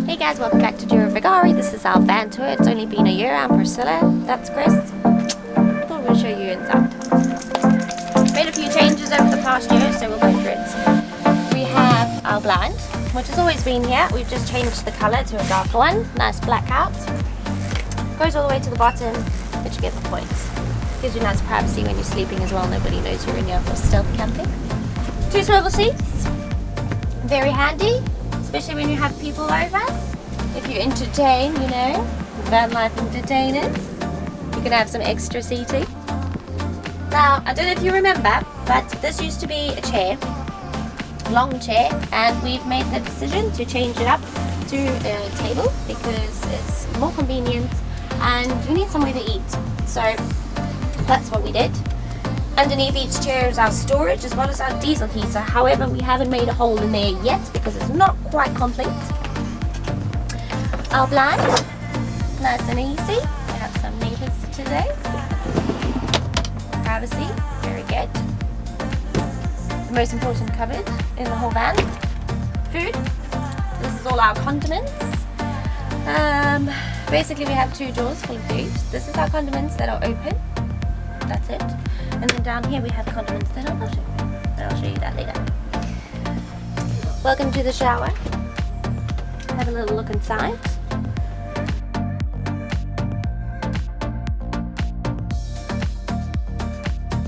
Hey guys, welcome back to Girovagari. This is our van tour. It's only been a year. I'm Priscilla. That's Chris. I thought we'll show you inside. Made a few changes over the past year, so we'll go through it. We have our blind, which has always been here. We've just changed the colour to a dark one. Nice blackout. Goes all the way to the bottom, but you get the point. Gives you nice privacy when you're sleeping as well. Nobody knows you're in here for stealth camping. 2 swivel seats. Very handy, especially when you have people over. If you entertain, you know, van life entertainers, you can have some extra seating. Now, I don't know if you remember, but this used to be a chair, long chair, and we've made the decision to change it up to a table because it's more convenient and you need somewhere to eat. So that's what we did. Underneath each chair is our storage as well as our diesel heater. However, we haven't made a hole in there yet because it's not quite complete. Our blind, nice and easy. We have some neighbours today. Privacy, very good. The most important cupboard in the whole van. Food. This is all our condiments. Basically, we have 2 drawers full of food. This is our condiments that are open. That's it. And then down here we have condiments that are not open. And I'll show you that later. Welcome to the shower. Have a little look inside.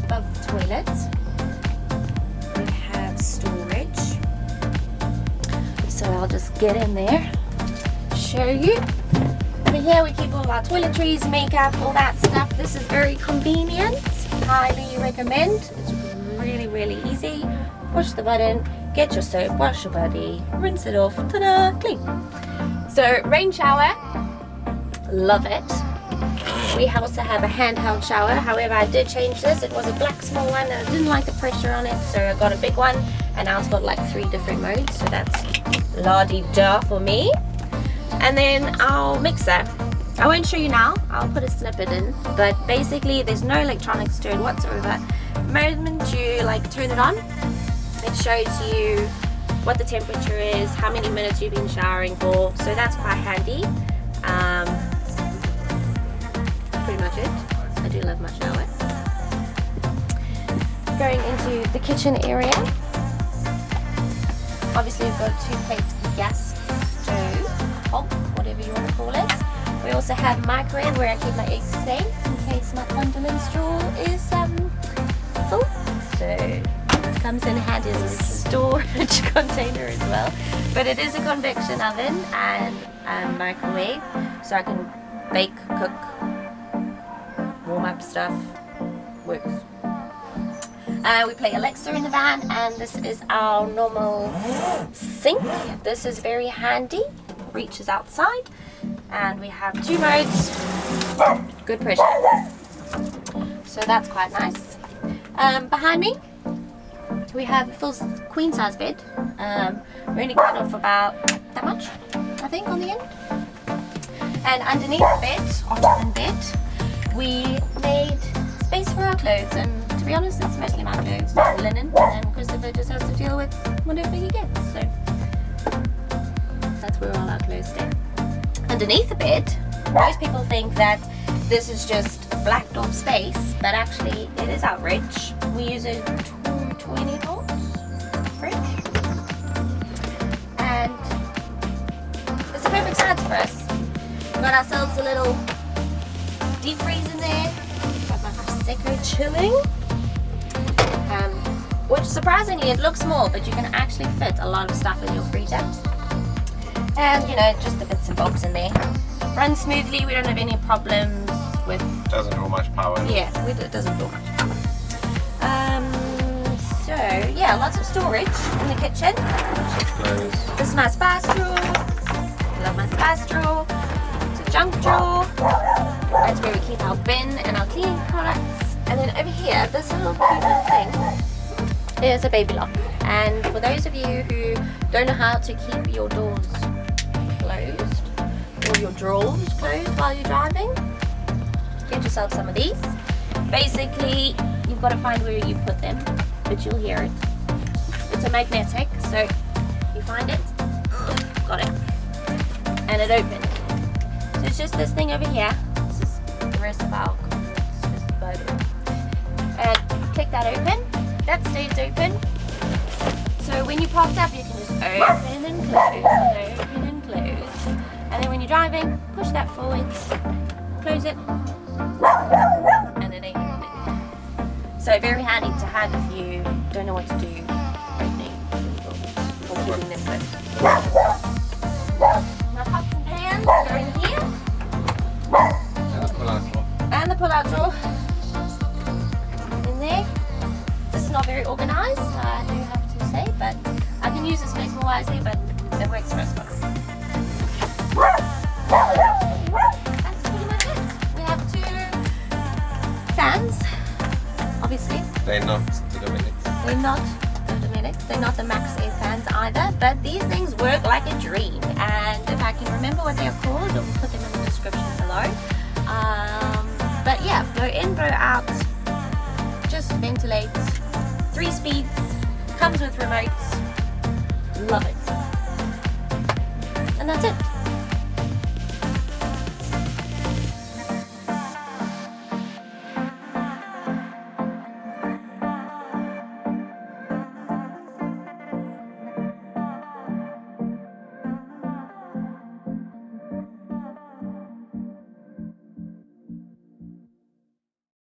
Above the toilet, we have storage. So I'll just get in there, show you. Over here we keep all our toiletries, makeup, all that stuff. This is very convenient. Highly recommend. It's really easy. Push the button, get your soap, wash your body, rinse it off, ta-da, clean. So rain shower, love it. We also have a handheld shower. However, I did change this. It was a black small one and I didn't like the pressure on it, so I got a big one, and now it's got like 3 different modes, so that's la-di-da for me. And then our mixer. I won't show you now, I'll put a snippet in, but basically there's no electronics to it whatsoever. The moment you turn it on, it shows you what the temperature is, how many minutes you've been showering for, so that's quite handy. Pretty much it. I do love my shower. Going into the kitchen area, obviously we've got a 2-plate gas stove, hob, whatever you want to call it. We also have a microwave where I keep my eggs safe in case my condiments drawer is full. So it comes in handy as a storage container as well. But it is a convection oven and a microwave, so I can bake, cook, warm up stuff. Works. We play Alexa in the van, and this is our normal sink. This is very handy, reaches outside. And we have 2 modes, good pressure, so that's quite nice. Behind me we have a full queen size bed. We only cut off about that much, I think, on the end. And underneath the bed, ottoman bed, we made space for our clothes, and to be honest it's mostly my clothes, linen, and Christopher just has to deal with whatever he gets, so that's where all our clothes stay. Underneath the bed, most people think that this is just blacked off space, but actually it is our fridge. We use a 220 volts fridge, and it's a perfect size for us. We've got ourselves a little deep freeze in there, got my Prosecco chilling, which surprisingly it looks small, but you can actually fit a lot of stuff in your freezer. And you know, just the bits and bobs in there. Runs smoothly, we don't have any problems with... Doesn't draw much power. Yeah, it doesn't draw much power. So yeah, lots of storage in the kitchen. This is my spice drawer. Love my spice drawer. It's a junk drawer. That's where we keep our bin and our cleaning products. And then over here, this little cute little thing is a baby lock. And for those of you who don't know how to keep your doors closed or your drawers closed while you're driving, get yourself some of these. Basically, you've got to find where you put them, but you'll hear it. It's a magnetic, so you find it, got it. and it opens. So it's just this thing over here. This is the rest of our components, just the motor. And click that open. That stays open. So when you're parked up, you can just open and close, open and close. And then when you're driving, push that forwards, close it, and it ain't open. So very handy to have if you don't know what to do opening or keeping them closed. My pots and pans go in here. And the pull-out drawer in there. This is not very organised, I do have to say, but I can use the space more wisely, but it works for us. That's pretty much it. We have 2 fans, obviously. They're not Dominic. They're not the Dominic, they're not the Max Air fans either, but these things work like a dream. And if I can remember what they're called, I'll put them in the description below. But yeah, blow in, blow out, just ventilates, 3 speeds, comes with remotes, love it. And that's it.